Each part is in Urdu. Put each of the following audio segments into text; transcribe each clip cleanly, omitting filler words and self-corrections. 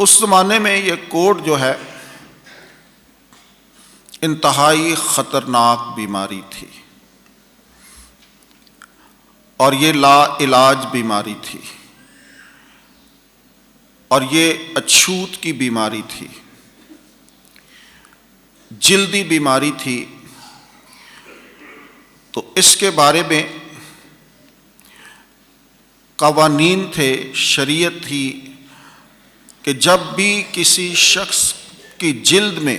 اس زمانے میں یہ کوڑ جو ہے انتہائی خطرناک بیماری تھی، اور یہ لا علاج بیماری تھی، اور یہ اچھوت کی بیماری تھی، جلدی بیماری تھی۔ تو اس کے بارے میں قوانین تھے، شریعت تھی کہ جب بھی کسی شخص کی جلد میں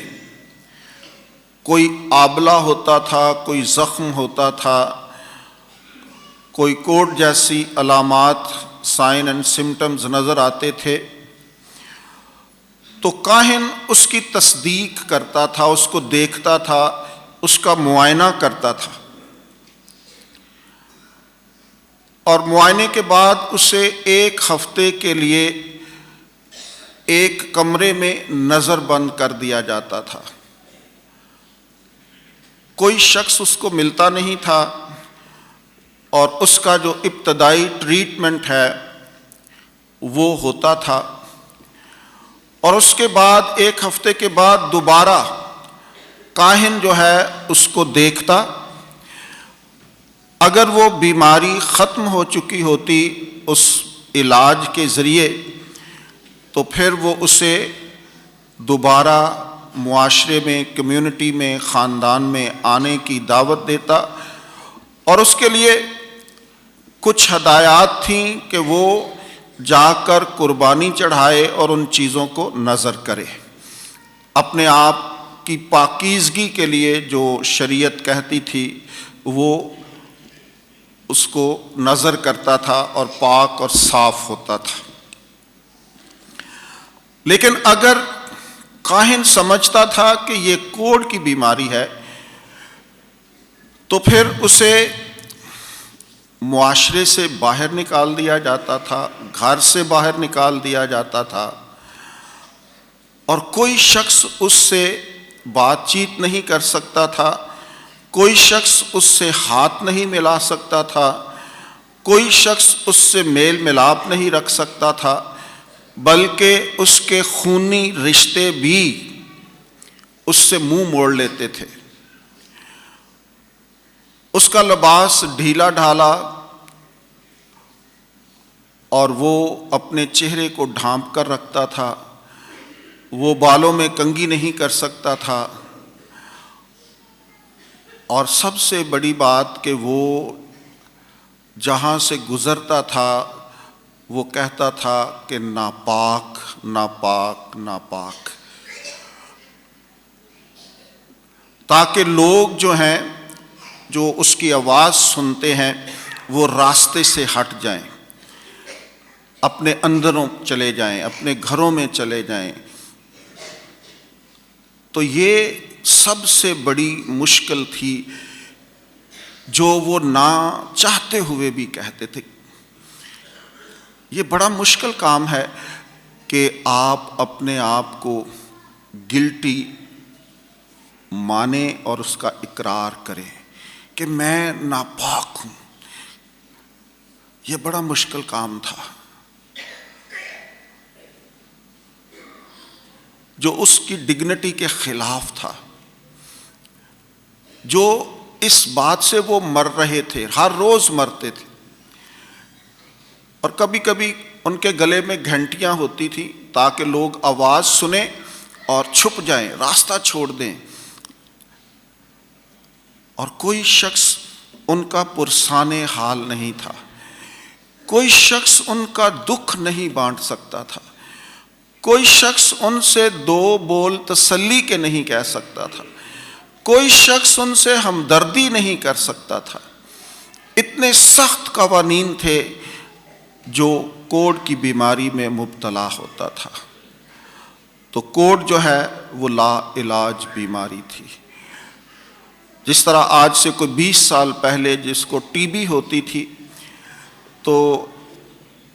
کوئی آبلہ ہوتا تھا، کوئی زخم ہوتا تھا، کوئی کوڑ جیسی علامات، سائن اینڈ سمٹمز نظر آتے تھے، تو کاہن اس کی تصدیق کرتا تھا، اس کو دیکھتا تھا، اس کا معائنہ کرتا تھا، اور معائنے کے بعد اسے 1 ہفتے کے لیے ایک کمرے میں نظر بند کر دیا جاتا تھا۔ کوئی شخص اس کو ملتا نہیں تھا، اور اس کا جو ابتدائی ٹریٹمنٹ ہے وہ ہوتا تھا، اور اس کے بعد 1 ہفتے کے بعد دوبارہ کاہن جو ہے اس کو دیکھتا۔ اگر وہ بیماری ختم ہو چکی ہوتی اس علاج کے ذریعے، تو پھر وہ اسے دوبارہ معاشرے میں، کمیونٹی میں، خاندان میں آنے کی دعوت دیتا، اور اس کے لیے کچھ ہدایات تھیں کہ وہ جا کر قربانی چڑھائے اور ان چیزوں کو نظر کرے۔ اپنے آپ کی پاکیزگی کے لیے جو شریعت کہتی تھی وہ اس کو نظر کرتا تھا اور پاک اور صاف ہوتا تھا۔ لیکن اگر کاہن سمجھتا تھا کہ یہ کوڑ کی بیماری ہے، تو پھر اسے معاشرے سے باہر نکال دیا جاتا تھا، گھر سے باہر نکال دیا جاتا تھا، اور کوئی شخص اس سے بات چیت نہیں کر سکتا تھا، کوئی شخص اس سے ہاتھ نہیں ملا سکتا تھا، کوئی شخص اس سے میل ملاپ نہیں رکھ سکتا تھا، بلکہ اس کے خونی رشتے بھی اس سے منہ موڑ لیتے تھے۔ اس کا لباس ڈھیلا ڈھالا، اور وہ اپنے چہرے کو ڈھانپ کر رکھتا تھا، وہ بالوں میں کنگھی نہیں کر سکتا تھا، اور سب سے بڑی بات کہ وہ جہاں سے گزرتا تھا وہ کہتا تھا کہ ناپاک، ناپاک، ناپاک، تاکہ لوگ جو ہیں جو اس کی آواز سنتے ہیں وہ راستے سے ہٹ جائیں، اپنے اندروں چلے جائیں، اپنے گھروں میں چلے جائیں۔ تو یہ سب سے بڑی مشکل تھی جو وہ نہ چاہتے ہوئے بھی کہتے تھے۔ یہ بڑا مشکل کام ہے کہ آپ اپنے آپ کو گلٹی مانیں اور اس کا اقرار کریں کہ میں ناپاک ہوں۔ یہ بڑا مشکل کام تھا جو اس کی ڈگنیٹی کے خلاف تھا، جو اس بات سے وہ مر رہے تھے، ہر روز مرتے تھے، اور کبھی کبھی ان کے گلے میں گھنٹیاں ہوتی تھیں تاکہ لوگ آواز سنیں اور چھپ جائیں، راستہ چھوڑ دیں، اور کوئی شخص ان کا پرسان حال نہیں تھا، کوئی شخص ان کا دکھ نہیں بانٹ سکتا تھا، کوئی شخص ان سے 2 بول تسلی کے نہیں کہہ سکتا تھا، کوئی شخص ان سے ہمدردی نہیں کر سکتا تھا۔ اتنے سخت قوانین تھے جو کوڑ کی بیماری میں مبتلا ہوتا تھا۔ تو کوڑ جو ہے وہ لا علاج بیماری تھی۔ جس طرح آج سے کوئی 20 سال پہلے جس کو ٹی بی ہوتی تھی تو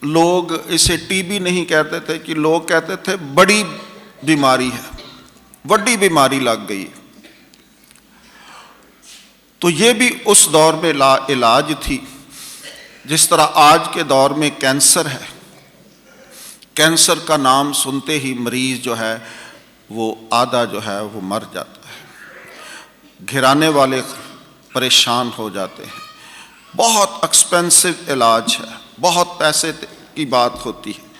لوگ اسے ٹی بی نہیں کہتے تھے، کہ لوگ کہتے تھے بڑی بیماری ہے، بڑی بیماری لگ گئی۔ تو یہ بھی اس دور میں لا علاج تھی، جس طرح آج کے دور میں کینسر ہے، کینسر کا نام سنتے ہی مریض جو ہے وہ آدھا جو ہے وہ مر جاتا ہے، گھرانے والے پریشان ہو جاتے ہیں، بہت ایکسپینسو علاج ہے، بہت پیسے کی بات ہوتی ہے۔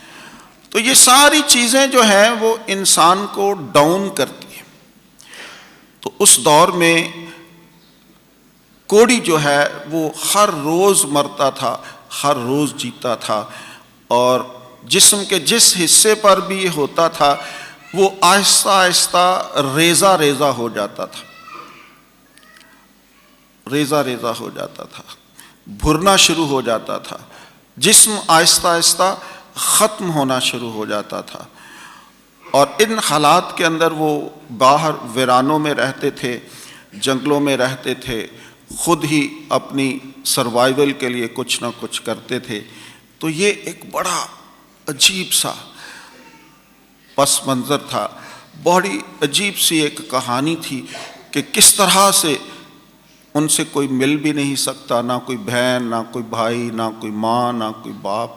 تو یہ ساری چیزیں جو ہیں وہ انسان کو ڈاؤن کرتی ہیں۔ تو اس دور میں کوڑی جو ہے وہ ہر روز مرتا تھا، ہر روز جیتا تھا، اور جسم کے جس حصے پر بھی یہ ہوتا تھا وہ آہستہ آہستہ ریزہ ریزہ ہو جاتا تھا، ریزہ ریزہ ہو جاتا تھا، بھرنا شروع ہو جاتا تھا، جسم آہستہ آہستہ ختم ہونا شروع ہو جاتا تھا۔ اور ان حالات کے اندر وہ باہر ویرانوں میں رہتے تھے، جنگلوں میں رہتے تھے، خود ہی اپنی سروائیول کے لیے کچھ نہ کچھ کرتے تھے۔ تو یہ ایک بڑا عجیب سا پس منظر تھا، بڑی عجیب سی ایک کہانی تھی کہ کس طرح سے ان سے کوئی مل بھی نہیں سکتا، نہ کوئی بہن، نہ کوئی بھائی، نہ کوئی ماں، نہ کوئی باپ،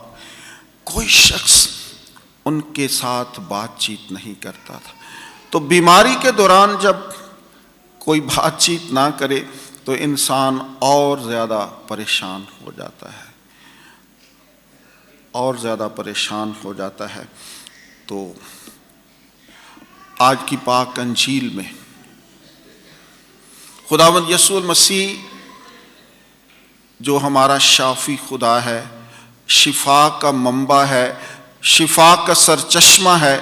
کوئی شخص ان کے ساتھ بات چیت نہیں کرتا تھا۔ تو بیماری کے دوران جب کوئی بات چیت نہ کرے تو انسان اور زیادہ پریشان ہو جاتا ہے، اور زیادہ پریشان ہو جاتا ہے۔ تو آج کی پاک انجیل میں خداوند یسوع المسیح جو ہمارا شافی خدا ہے، شفا کا منبع ہے، شفا کا سرچشمہ ہے،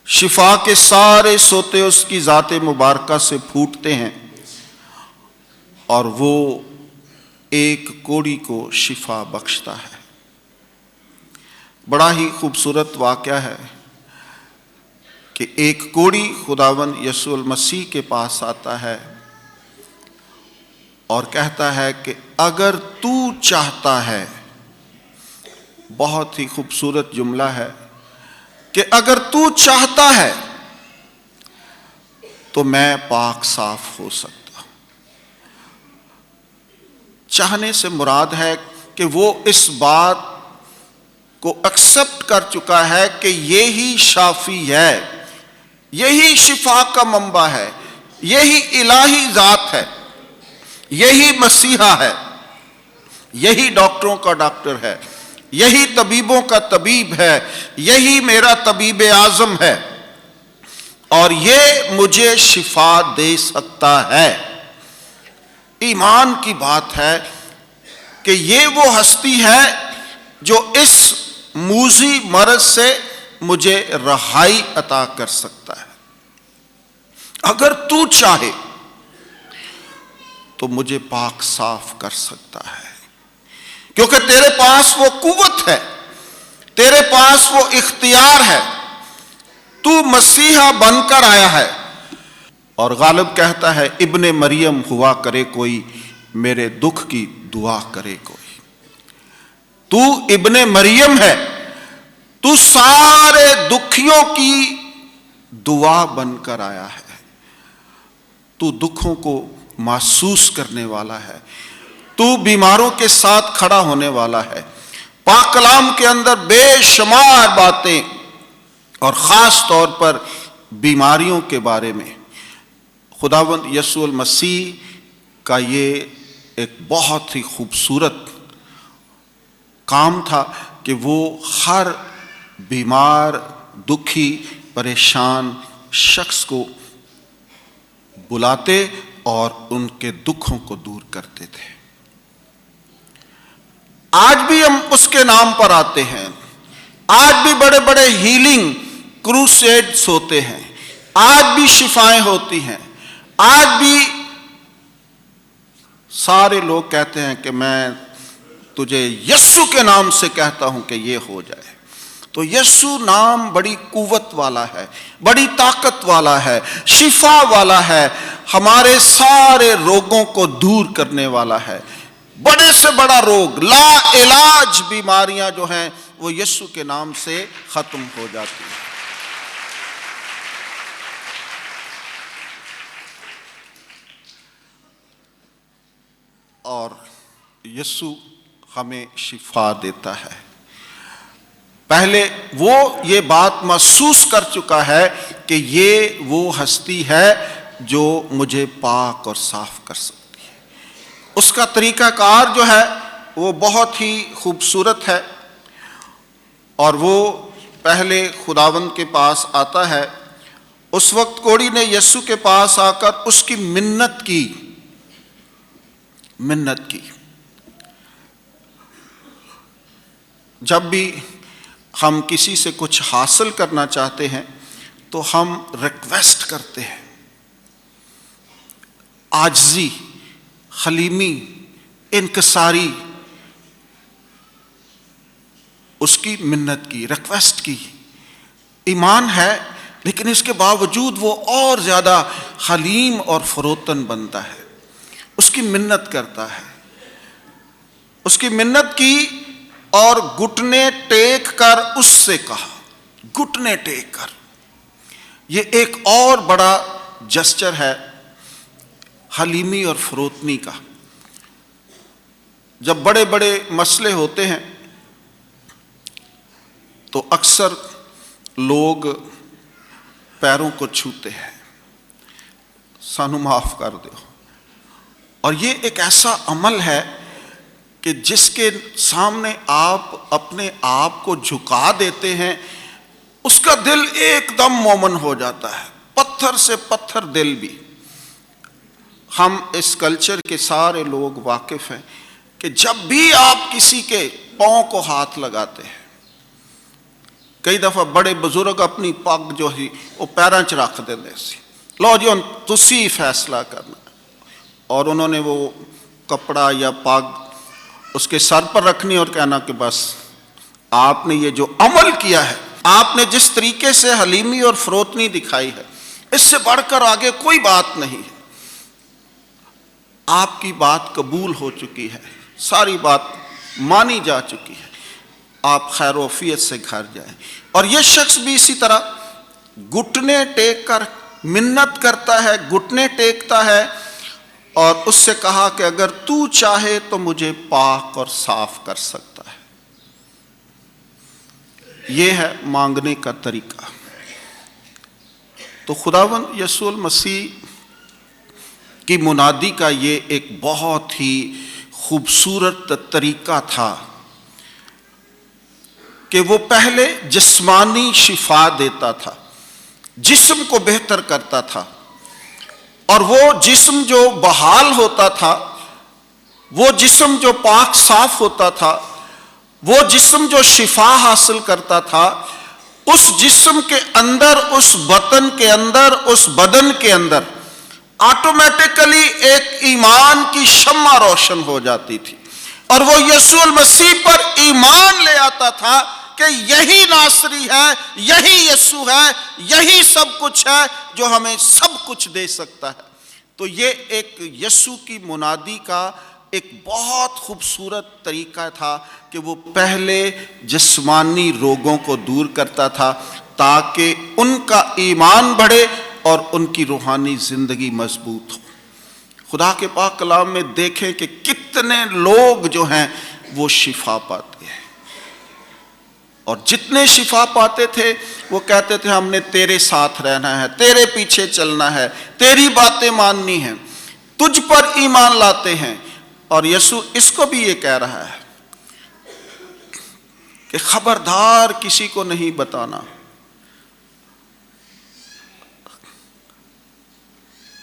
شفا کے سارے سوتے اس کی ذات مبارکہ سے پھوٹتے ہیں، اور وہ ایک کوڑی کو شفا بخشتا ہے۔ بڑا ہی خوبصورت واقعہ ہے کہ ایک کوڑی خداوند یسوع المسیح کے پاس آتا ہے اور کہتا ہے کہ اگر تو چاہتا ہے، بہت ہی خوبصورت جملہ ہے کہ اگر تو چاہتا ہے تو میں پاک صاف ہو سکتا ہوں۔ چاہنے سے مراد ہے کہ وہ اس بات کو ایکسپٹ کر چکا ہے کہ یہی شافی ہے، یہی شفا کا منبع ہے، یہی الہی ذات ہے، یہی مسیحا ہے، یہی ڈاکٹروں کا ڈاکٹر ہے، یہی طبیبوں کا طبیب ہے، یہی میرا طبیب اعظم ہے، اور یہ مجھے شفا دے سکتا ہے۔ ایمان کی بات ہے کہ یہ وہ ہستی ہے جو اس موذی مرض سے مجھے رہائی عطا کر سکتا ہے۔ اگر تو چاہے تو مجھے پاک صاف کر سکتا ہے، کیونکہ تیرے پاس وہ قوت ہے، تیرے پاس وہ اختیار ہے، تو مسیحا بن کر آیا ہے۔ اور غالب کہتا ہے ابن مریم ہوا کرے کوئی، میرے دکھ کی دعا کرے کوئی۔ تو ابن مریم ہے، تو سارے دکھیوں کی دعا بن کر آیا ہے، تو دکھوں کو محسوس کرنے والا ہے، تو بیماروں کے ساتھ کھڑا ہونے والا ہے۔ پاک کلام کے اندر بے شمار باتیں، اور خاص طور پر بیماریوں کے بارے میں خداوند یسوع المسیح کا یہ ایک بہت ہی خوبصورت کام تھا کہ وہ ہر بیمار، دکھی، پریشان شخص کو بلاتے اور ان کے دکھوں کو دور کرتے تھے۔ آج بھی ہم اس کے نام پر آتے ہیں، آج بھی بڑے بڑے ہیلنگ کروسیڈز ہوتے ہیں، آج بھی شفائیں ہوتی ہیں، آج بھی سارے لوگ کہتے ہیں کہ میں تجھے یسوع کے نام سے کہتا ہوں کہ یہ ہو جائے۔ تو یسوع نام بڑی قوت والا ہے، بڑی طاقت والا ہے، شفا والا ہے، ہمارے سارے روگوں کو دور کرنے والا ہے۔ بڑے سے بڑا روگ، لا علاج بیماریاں جو ہیں وہ یسوع کے نام سے ختم ہو جاتی ہیں۔ اور یسوع ہمیں شفا دیتا ہے۔ پہلے وہ یہ بات محسوس کر چکا ہے کہ یہ وہ ہستی ہے جو مجھے پاک اور صاف کر سکتی ہے۔ اس کا طریقہ کار جو ہے وہ بہت ہی خوبصورت ہے، اور وہ پہلے خداوند کے پاس آتا ہے۔ اس وقت کوڑی نے یسوع کے پاس آ کر اس کی منت کی۔ جب بھی ہم کسی سے کچھ حاصل کرنا چاہتے ہیں تو ہم ریکویسٹ کرتے ہیں، عاجزی، حلیمی، انکساری، اس کی منت کی، ریکویسٹ کی۔ ایمان ہے لیکن اس کے باوجود وہ اور زیادہ حلیم اور فروتن بنتا ہے، اس کی منت کرتا ہے۔ اس کی منت کی اور گھٹنے ٹیک کر اس سے کہا، گھٹنے ٹیک کر، یہ ایک اور بڑا جسچر ہے حلیمی اور فروتنی کا۔ جب بڑے بڑے مسئلے ہوتے ہیں تو اکثر لوگ پیروں کو چھوتے ہیں، سانو معاف کر دو، اور یہ ایک ایسا عمل ہے کہ جس کے سامنے آپ اپنے آپ کو جھکا دیتے ہیں، اس کا دل ایک دم مومن ہو جاتا ہے، پتھر سے پتھر دل بھی۔ ہم اس کلچر کے سارے لوگ واقف ہیں کہ جب بھی آپ کسی کے پاؤں کو ہاتھ لگاتے ہیں، کئی دفعہ بڑے بزرگ اپنی پگ جو ہی وہ پیراں چ رکھ دیندے سی، لو جی ہن تسی فیصلہ کرنا، اور انہوں نے وہ کپڑا یا پگ اس کے سر پر رکھنی اور کہنا کہ بس آپ نے یہ جو عمل کیا ہے، آپ نے جس طریقے سے حلیمی اور فروتنی دکھائی ہے، اس سے بڑھ کر آگے کوئی بات نہیں ہے، آپ کی بات قبول ہو چکی ہے، ساری بات مانی جا چکی ہے، آپ خیر و عافیت سے گھر جائیں۔ اور یہ شخص بھی اسی طرح گھٹنے ٹیک کر منت کرتا ہے، گھٹنے ٹیکتا ہے، اور اس سے کہا کہ اگر تو چاہے تو مجھے پاک اور صاف کر سکتا ہے۔ یہ ہے مانگنے کا طریقہ۔ تو خداوند یسوع المسیح کی منادی کا یہ ایک بہت ہی خوبصورت طریقہ تھا کہ وہ پہلے جسمانی شفا دیتا تھا، جسم کو بہتر کرتا تھا، اور وہ جسم جو بحال ہوتا تھا، وہ جسم جو پاک صاف ہوتا تھا، وہ جسم جو شفا حاصل کرتا تھا، اس جسم کے اندر، اس وطن کے اندر، اس بدن کے اندر آٹومیٹکلی ایک ایمان کی شمع روشن ہو جاتی تھی، اور وہ یسوع المسیح پر ایمان لے آتا تھا کہ یہی ناصری ہے، یہی یسوع ہے، یہی سب کچھ ہے جو ہمیں سب کچھ دے سکتا ہے۔ تو یہ ایک یسوع کی منادی کا ایک بہت خوبصورت طریقہ تھا کہ وہ پہلے جسمانی روگوں کو دور کرتا تھا تاکہ ان کا ایمان بڑھے اور ان کی روحانی زندگی مضبوط ہو۔ خدا کے پاک کلام میں دیکھیں کہ کتنے لوگ جو ہیں وہ شفا پاتے ہیں، اور جتنے شفا پاتے تھے وہ کہتے تھے ہم نے تیرے ساتھ رہنا ہے، تیرے پیچھے چلنا ہے، تیری باتیں ماننی ہیں، تجھ پر ایمان لاتے ہیں۔ اور یسوع اس کو بھی یہ کہہ رہا ہے کہ خبردار کسی کو نہیں بتانا۔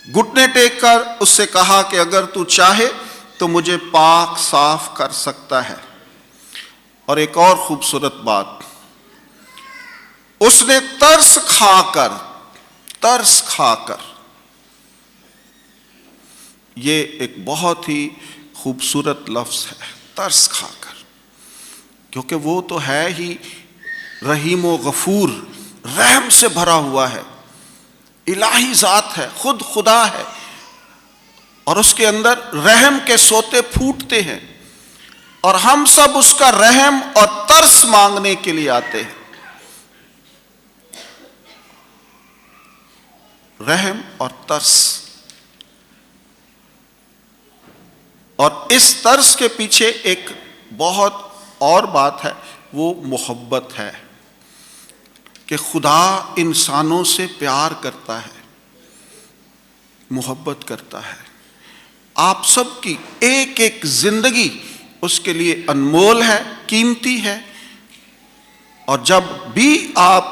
گھٹنے ٹیک کر اس سے کہا کہ اگر تو چاہے تو مجھے پاک صاف کر سکتا ہے۔ اور ایک اور خوبصورت بات، اس نے ترس کھا کر، یہ ایک بہت ہی خوبصورت لفظ ہے، ترس کھا کر، کیونکہ وہ تو ہے ہی رحیم و غفور، رحم سے بھرا ہوا ہے، الہی ذات ہے، خود خدا ہے، اور اس کے اندر رحم کے سوتے پھوٹتے ہیں، اور ہم سب اس کا رحم اور ترس مانگنے کے لیے آتے ہیں۔ رحم اور ترس، اور اس ترس کے پیچھے ایک بہت اور بات ہے وہ محبت ہے کہ خدا انسانوں سے پیار کرتا ہے، محبت کرتا ہے. آپ سب کی ایک ایک زندگی اس کے لیے انمول ہے، قیمتی ہے. اور جب بھی آپ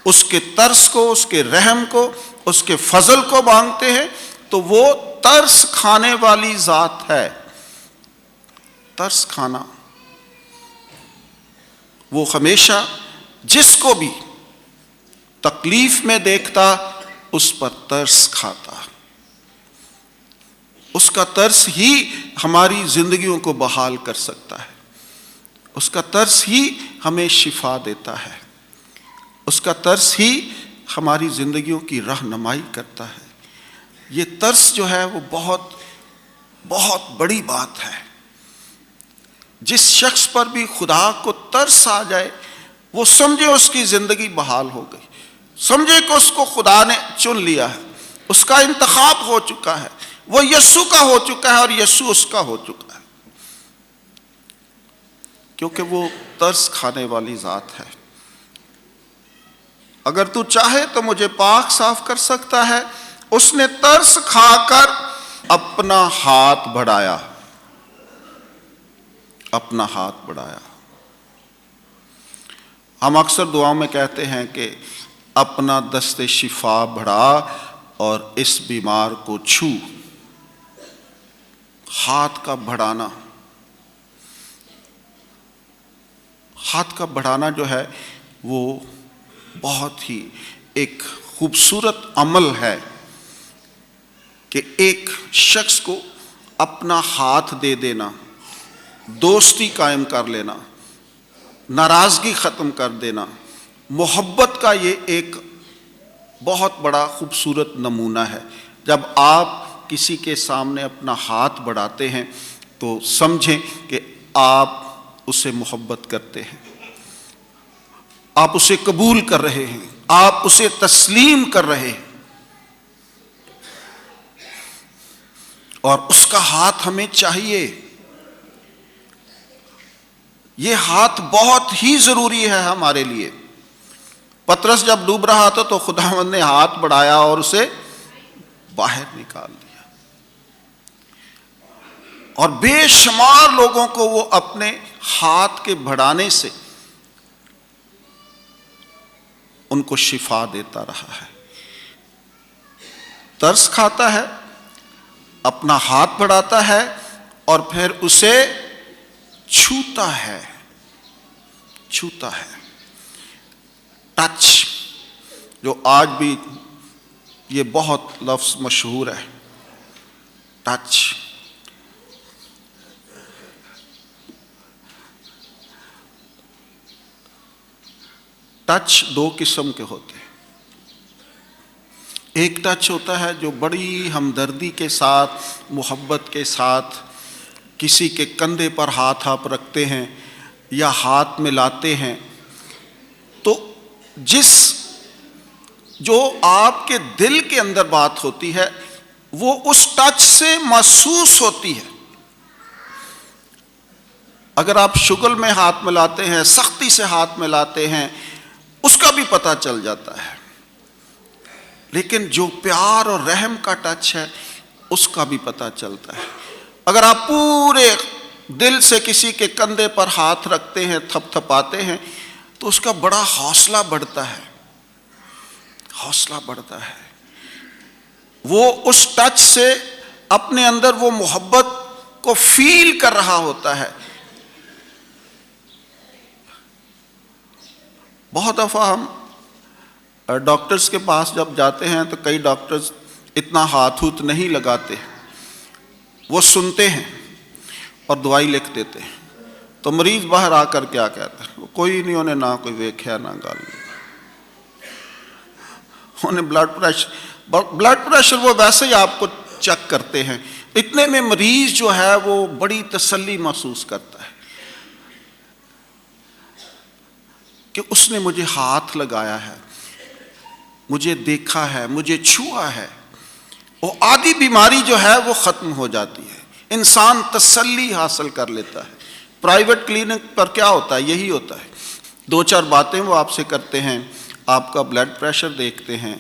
اس کے ترس کو، اس کے رحم کو، اس کے فضل کو مانگتے ہیں تو وہ ترس کھانے والی ذات ہے. ترس کھانا، وہ ہمیشہ جس کو بھی تکلیف میں دیکھتا اس پر ترس کھاتا. اس کا ترس ہی ہماری زندگیوں کو بحال کر سکتا ہے. اس کا ترس ہی ہمیں شفا دیتا ہے. اس کا ترس ہی ہماری زندگیوں کی رہنمائی کرتا ہے. یہ ترس جو ہے وہ بہت بہت بڑی بات ہے. جس شخص پر بھی خدا کو ترس آ جائے وہ سمجھے اس کی زندگی بحال ہو گئی، سمجھے کہ اس کو خدا نے چن لیا ہے، اس کا انتخاب ہو چکا ہے، وہ یسوع کا ہو چکا ہے اور یسوع اس کا ہو چکا ہے، کیونکہ وہ ترس کھانے والی ذات ہے. اگر تو چاہے تو مجھے پاک صاف کر سکتا ہے. اس نے ترس کھا کر اپنا ہاتھ بڑھایا، اپنا ہاتھ بڑھایا. ہم اکثر دعاؤں میں کہتے ہیں کہ اپنا دست شفا بڑھا اور اس بیمار کو چھو. ہاتھ کا بڑھانا، ہاتھ کا بڑھانا جو ہے وہ بہت ہی ایک خوبصورت عمل ہے کہ ایک شخص کو اپنا ہاتھ دے دینا، دوستی قائم کر لینا، ناراضگی ختم کر دینا. محبت کا یہ ایک بہت بڑا خوبصورت نمونہ ہے. جب آپ کسی کے سامنے اپنا ہاتھ بڑھاتے ہیں تو سمجھیں کہ آپ اسے محبت کرتے ہیں، آپ اسے قبول کر رہے ہیں، آپ اسے تسلیم کر رہے ہیں. اور اس کا ہاتھ ہمیں چاہیے. یہ ہاتھ بہت ہی ضروری ہے ہمارے لیے. پطرس جب ڈوب رہا تھا تو خداوند نے ہاتھ بڑھایا اور اسے باہر نکال دیا. اور بے شمار لوگوں کو وہ اپنے ہاتھ کے بڑھانے سے ان کو شفا دیتا رہا ہے. ترس کھاتا ہے، اپنا ہاتھ بڑھاتا ہے اور پھر اسے چھوتا ہے. چھوتا ہے. ٹچ، جو آج بھی یہ بہت لفظ مشہور ہے، ٹچ. ٹچ دو قسم کے ہوتے ہیں. ایک ٹچ ہوتا ہے جو بڑی ہمدردی کے ساتھ، محبت کے ساتھ کسی کے کندھے پر ہاتھ آپ رکھتے ہیں یا ہاتھ میں لاتے ہیں تو جو آپ کے دل کے اندر بات ہوتی ہے وہ اس ٹچ سے محسوس ہوتی ہے. اگر آپ شغل میں ہاتھ ملاتے ہیں، سختی سے ہاتھ ملاتے ہیں، اس کا بھی پتہ چل جاتا ہے. لیکن جو پیار اور رحم کا ٹچ ہے اس کا بھی پتہ چلتا ہے. اگر آپ پورے دل سے کسی کے کندھے پر ہاتھ رکھتے ہیں، تھپ تھپاتے ہیں تو اس کا بڑا حوصلہ بڑھتا ہے. حوصلہ بڑھتا ہے. وہ اس ٹچ سے اپنے اندر وہ محبت کو فیل کر رہا ہوتا ہے. بہت دفعہ ہم ڈاکٹرز کے پاس جب جاتے ہیں تو کئی ڈاکٹرز اتنا ہاتھ نہیں لگاتے، وہ سنتے ہیں اور دوائی لکھ دیتے ہیں. تو مریض باہر آ کر کیا کہتا ہے؟ کوئی نہیں، انہیں نہ کوئی ویکھیا نہ گل، انہیں بلڈ پریشر وہ ویسے ہی آپ کو چیک کرتے ہیں. اتنے میں مریض جو ہے وہ بڑی تسلی محسوس کرتا ہے کہ اس نے مجھے ہاتھ لگایا ہے، مجھے دیکھا ہے، مجھے چھوا ہے. وہ آدھی بیماری جو ہے وہ ختم ہو جاتی ہے. انسان تسلی حاصل کر لیتا ہے. پرائیویٹ کلینک پر کیا ہوتا ہے؟ یہی ہوتا ہے. 2-4 باتیں وہ آپ سے کرتے ہیں، آپ کا بلڈ پریشر دیکھتے ہیں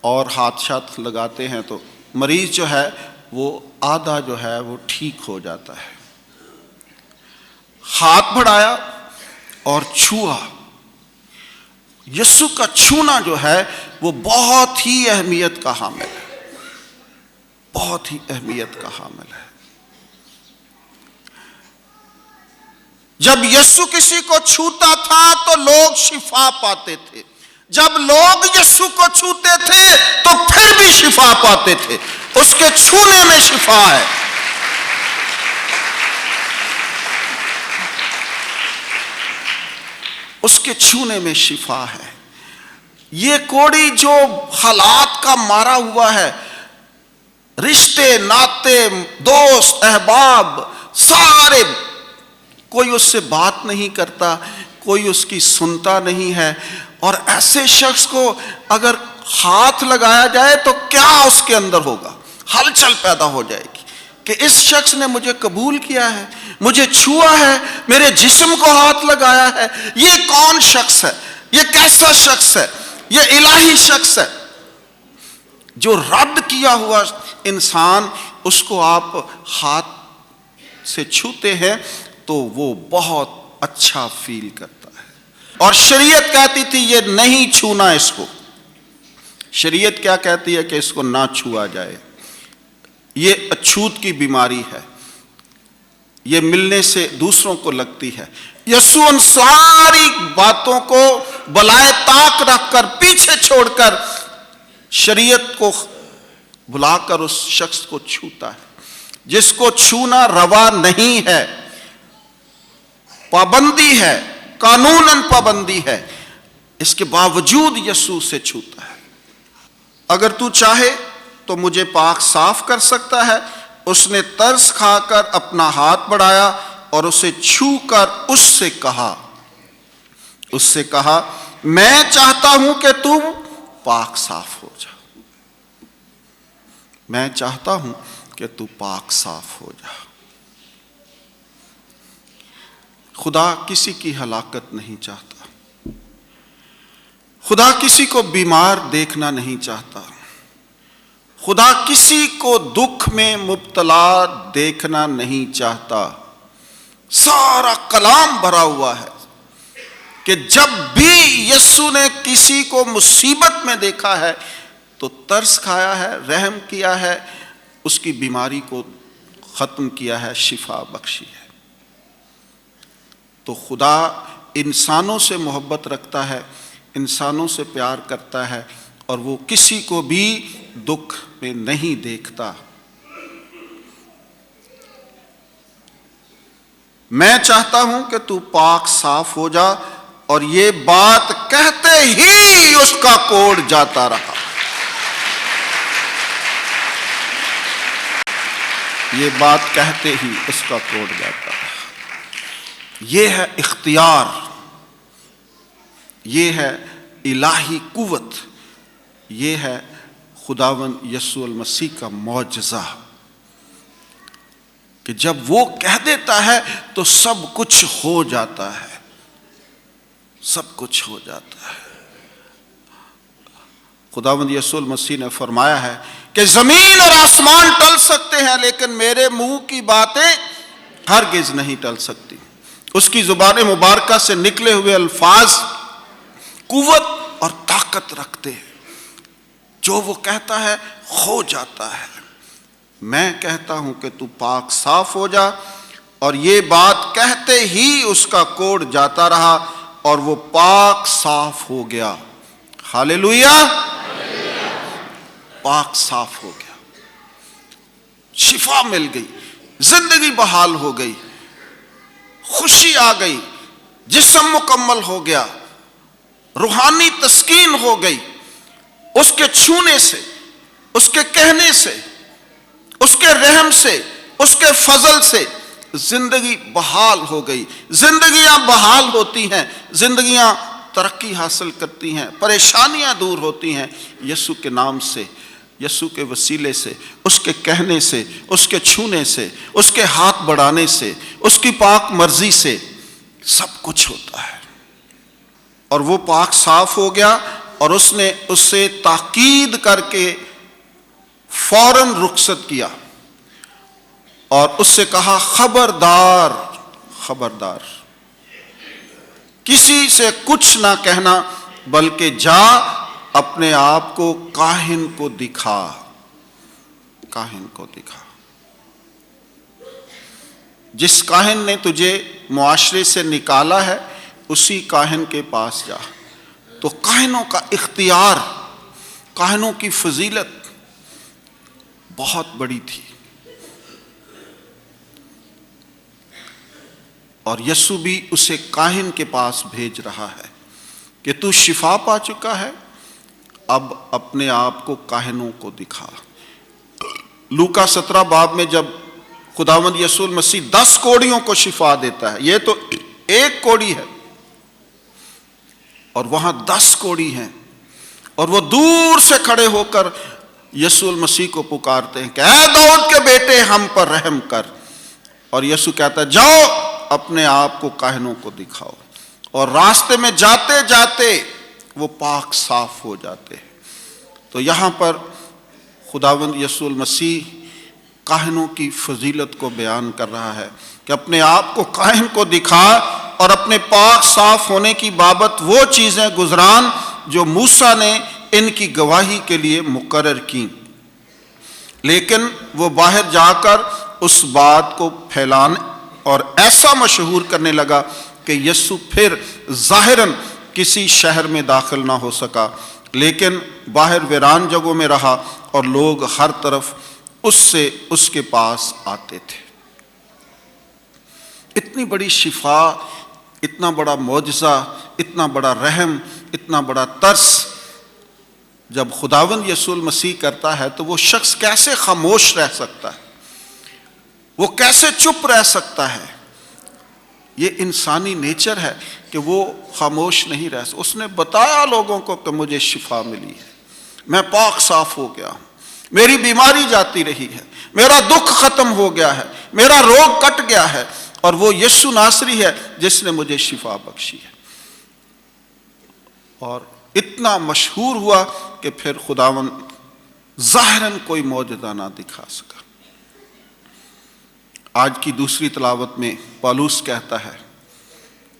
اور ہاتھ شاتھ لگاتے ہیں تو مریض جو ہے وہ آدھا جو ہے وہ ٹھیک ہو جاتا ہے۔ ہاتھ بڑھایا اور چھوا۔ یسوع کا چھونا جو ہے وہ بہت ہی اہمیت کا حامل ہے، بہت ہی اہمیت کا حامل ہے۔ جب یسوع کسی کو چھوتا تھا تو لوگ شفا پاتے تھے، جب لوگ یسوع کو چھوتے تھے تو پھر بھی شفا پاتے تھے۔ اس کے چھونے میں شفا ہے۔ اس کے چھونے میں شفا ہے۔ یہ کوڑی جو حالات کا مارا ہوا ہے، رشتے ناتے دوست احباب سارے، کوئی اس سے بات نہیں کرتا، کوئی اس کی سنتا نہیں ہے، اور ایسے شخص کو اگر ہاتھ لگایا جائے تو کیا اس کے اندر ہوگا؟ ہلچل پیدا ہو جائے گی کہ اس شخص نے مجھے قبول کیا ہے، مجھے چھوا ہے، میرے جسم کو ہاتھ لگایا ہے۔ یہ کون شخص ہے؟ یہ کیسا شخص ہے؟ یہ الہی شخص ہے۔ جو رد کیا ہوا انسان، اس کو آپ ہاتھ سے چھوتے ہیں تو وہ بہت اچھا فیل کرتا ہے۔ اور شریعت کہتی تھی یہ نہیں چھونا اس کو۔ شریعت کیا کہتی ہے؟ کہ اس کو نہ چھوا جائے۔ یہ اچھوت کی بیماری ہے، یہ ملنے سے دوسروں کو لگتی ہے۔ یسوع ان ساری باتوں کو بلائے طاق رکھ کر، پیچھے چھوڑ کر، شریعت کو بلا کر اس شخص کو چھوتا ہے جس کو چھونا روا نہیں ہے، پابندی ہے، قانوناً پابندی ہے، اس کے باوجود یسوع سے چھوتا ہے۔ اگر تو چاہے تو مجھے پاک صاف کر سکتا ہے۔ اس نے ترس کھا کر اپنا ہاتھ بڑھایا اور اسے چھو کر اس سے کہا میں چاہتا ہوں کہ تو پاک صاف ہو جا، میں چاہتا ہوں کہ تو پاک صاف ہو جا۔ خدا کسی کی ہلاکت نہیں چاہتا، خدا کسی کو بیمار دیکھنا نہیں چاہتا، خدا کسی کو دکھ میں مبتلا دیکھنا نہیں چاہتا۔ سارا کلام بھرا ہوا ہے کہ جب بھی یسوع نے کسی کو مصیبت میں دیکھا ہے تو ترس کھایا ہے، رحم کیا ہے، اس کی بیماری کو ختم کیا ہے، شفا بخشی ہے۔ تو خدا انسانوں سے محبت رکھتا ہے، انسانوں سے پیار کرتا ہے، اور وہ کسی کو بھی دکھ میں نہیں دیکھتا۔ میں چاہتا ہوں کہ تو پاک صاف ہو جا، اور یہ بات کہتے ہی اس کا کوڑ جاتا رہا۔ یہ بات کہتے ہی اس کا کوڑ جاتا رہا۔ یہ ہے اختیار، یہ ہے الہی قوت، یہ ہے خداوند یسوع المسیح کا معجزہ کہ جب وہ کہہ دیتا ہے تو سب کچھ ہو جاتا ہے، سب کچھ ہو جاتا ہے۔ خداوند یسوع المسیح نے فرمایا ہے کہ زمین اور آسمان ٹل سکتے ہیں لیکن میرے منہ کی باتیں ہرگز نہیں ٹل سکتی۔ اس کی زبان مبارکہ سے نکلے ہوئے الفاظ قوت اور طاقت رکھتے ہیں، جو وہ کہتا ہے ہو جاتا ہے۔ میں کہتا ہوں کہ تو پاک صاف ہو جا، اور یہ بات کہتے ہی اس کا کوڑ جاتا رہا اور وہ پاک صاف ہو گیا۔ ہاللیلویا، پاک صاف ہو گیا، شفا مل گئی، زندگی بحال ہو گئی، خوشی آ گئی، جسم مکمل ہو گیا، روحانی تسکین ہو گئی۔ اس کے چھونے سے، اس کے کہنے سے، اس کے رحم سے، اس کے فضل سے زندگی بحال ہو گئی۔ زندگیاں بحال ہوتی ہیں، زندگیاں ترقی حاصل کرتی ہیں، پریشانیاں دور ہوتی ہیں یسوع کے نام سے، یسوع کے وسیلے سے، اس کے کہنے سے، اس کے چھونے سے، اس کے ہاتھ بڑھانے سے، اس کی پاک مرضی سے سب کچھ ہوتا ہے۔ اور وہ پاک صاف ہو گیا، اور اس نے اس سے تاکید کر کے فوراً رخصت کیا اور اس سے کہا خبردار خبردار، کسی سے کچھ نہ کہنا، بلکہ جا اپنے آپ کو کاہن کو دکھا، کاہن کو دکھا۔ جس کاہن نے تجھے معاشرے سے نکالا ہے اسی کاہن کے پاس جا۔ تو کاہنوں کا اختیار، کاہنوں کی فضیلت بہت بڑی تھی، اور یسوع بھی اسے کاہن کے پاس بھیج رہا ہے کہ تو شفا پا چکا ہے، اب اپنے آپ کو کاہنوں کو دکھا۔ لوکا 17 باب میں جب خداوند یسوع مسیح 10 کوڑیوں کو شفا دیتا ہے، یہ تو ایک کوڑی ہے اور وہاں 10 کوڑی ہیں، اور وہ دور سے کھڑے ہو کر یسوع مسیح کو پکارتے ہیں کہ اے داؤد کے بیٹے ہم پر رحم کر، اور یسوع کہتا ہے جاؤ اپنے آپ کو کاہنوں کو دکھاؤ، اور راستے میں جاتے جاتے وہ پاک صاف ہو جاتے ہیں۔ تو یہاں پر خداوند یسوع مسیح کاہنوں کی فضیلت کو بیان کر رہا ہے کہ اپنے آپ کو کاہن کو دکھا اور اپنے پاک صاف ہونے کی بابت وہ چیزیں گزران جو موسیٰ نے ان کی گواہی کے لیے مقرر کی، لیکن وہ باہر جا کر اس بات کو پھیلانے اور ایسا مشہور کرنے لگا کہ یسوع پھر ظاہراً کسی شہر میں داخل نہ ہو سکا، لیکن باہر ویران جگہوں میں رہا اور لوگ ہر طرف اس کے پاس آتے تھے۔ اتنی بڑی شفا، اتنا بڑا معجزہ، اتنا بڑا رحم، اتنا بڑا ترس جب خداوند یسوع مسیح کرتا ہے تو وہ شخص کیسے خاموش رہ سکتا ہے؟ وہ کیسے چپ رہ سکتا ہے؟ یہ انسانی نیچر ہے کہ وہ خاموش نہیں رہ سکتا۔ اس نے بتایا لوگوں کو کہ مجھے شفا ملی ہے، میں پاک صاف ہو گیا ہوں، میری بیماری جاتی رہی ہے، میرا دکھ ختم ہو گیا ہے، میرا روگ کٹ گیا ہے، اور وہ یسوع ناصری ہے جس نے مجھے شفا بخشی ہے۔ اور اتنا مشہور ہوا کہ پھر خداوند ظاہراً کوئی معجزہ نہ دکھا سکا۔ آج کی دوسری تلاوت میں پالوس کہتا ہے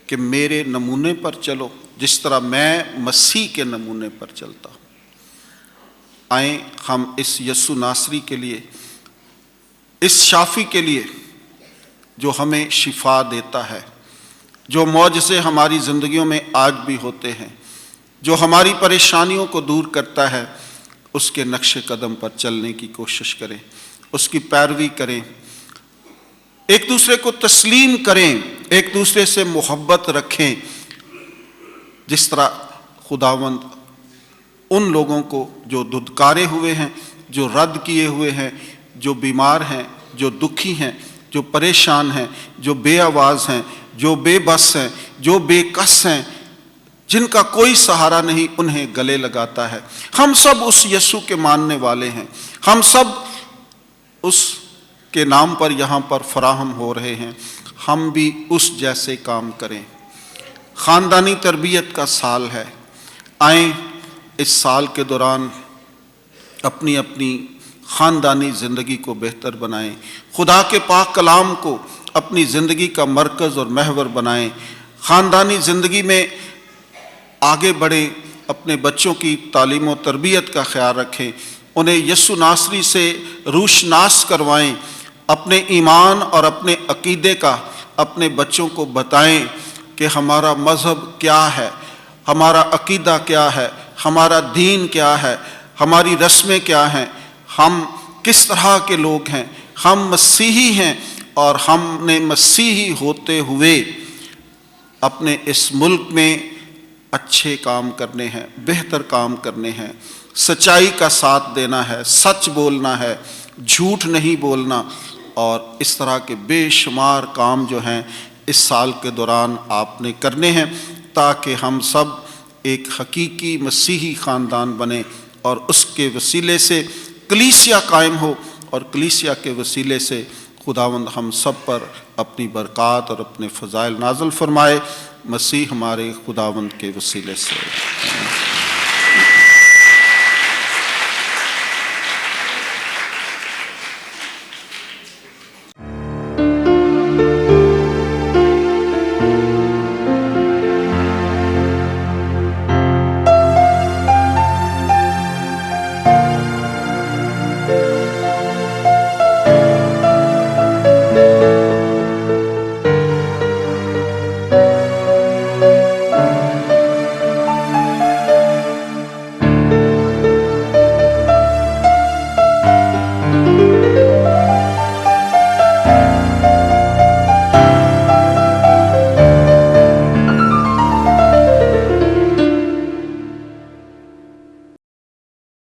کہ میرے نمونے پر چلو جس طرح میں مسیح کے نمونے پر چلتا ہوں۔ آئیں ہم اس یسوع ناصری کے لیے، اس شافی کے لیے جو ہمیں شفا دیتا ہے، جو معجزے ہماری زندگیوں میں آج بھی ہوتے ہیں، جو ہماری پریشانیوں کو دور کرتا ہے، اس کے نقش قدم پر چلنے کی کوشش کریں، اس کی پیروی کریں، ایک دوسرے کو تسلیم کریں، ایک دوسرے سے محبت رکھیں، جس طرح خداوند ان لوگوں کو جو دھتکارے ہوئے ہیں، جو رد کیے ہوئے ہیں، جو بیمار ہیں، جو دکھی ہیں، جو پریشان ہیں، جو بے آواز ہیں، جو بے بس ہیں، جو بے کس ہیں، جن کا کوئی سہارا نہیں، انہیں گلے لگاتا ہے۔ ہم سب اس یسوع کے ماننے والے ہیں، ہم سب اس کے نام پر یہاں پر فراہم ہو رہے ہیں، ہم بھی اس جیسے کام کریں۔ خاندانی تربیت کا سال ہے، آئیں اس سال کے دوران اپنی اپنی خاندانی زندگی کو بہتر بنائیں، خدا کے پاک کلام کو اپنی زندگی کا مرکز اور محور بنائیں، خاندانی زندگی میں آگے بڑھیں، اپنے بچوں کی تعلیم و تربیت کا خیال رکھیں، انہیں یسوع ناصری سے روشناس کروائیں، اپنے ایمان اور اپنے عقیدے کا اپنے بچوں کو بتائیں کہ ہمارا مذہب کیا ہے، ہمارا عقیدہ کیا ہے، ہمارا دین کیا ہے، ہماری رسمیں کیا ہیں، ہم کس طرح کے لوگ ہیں، ہم مسیحی ہیں، اور ہم نے مسیحی ہوتے ہوئے اپنے اس ملک میں اچھے کام کرنے ہیں، بہتر کام کرنے ہیں، سچائی کا ساتھ دینا ہے، سچ بولنا ہے، جھوٹ نہیں بولنا، اور اس طرح کے بے شمار کام جو ہیں اس سال کے دوران آپ نے کرنے ہیں، تاکہ ہم سب ایک حقیقی مسیحی خاندان بنیں اور اس کے وسیلے سے کلیسیا قائم ہو، اور کلیسیا کے وسیلے سے خداوند ہم سب پر اپنی برکات اور اپنے فضائل نازل فرمائے۔ مسیح ہمارے خداوند کے وسیلے سے۔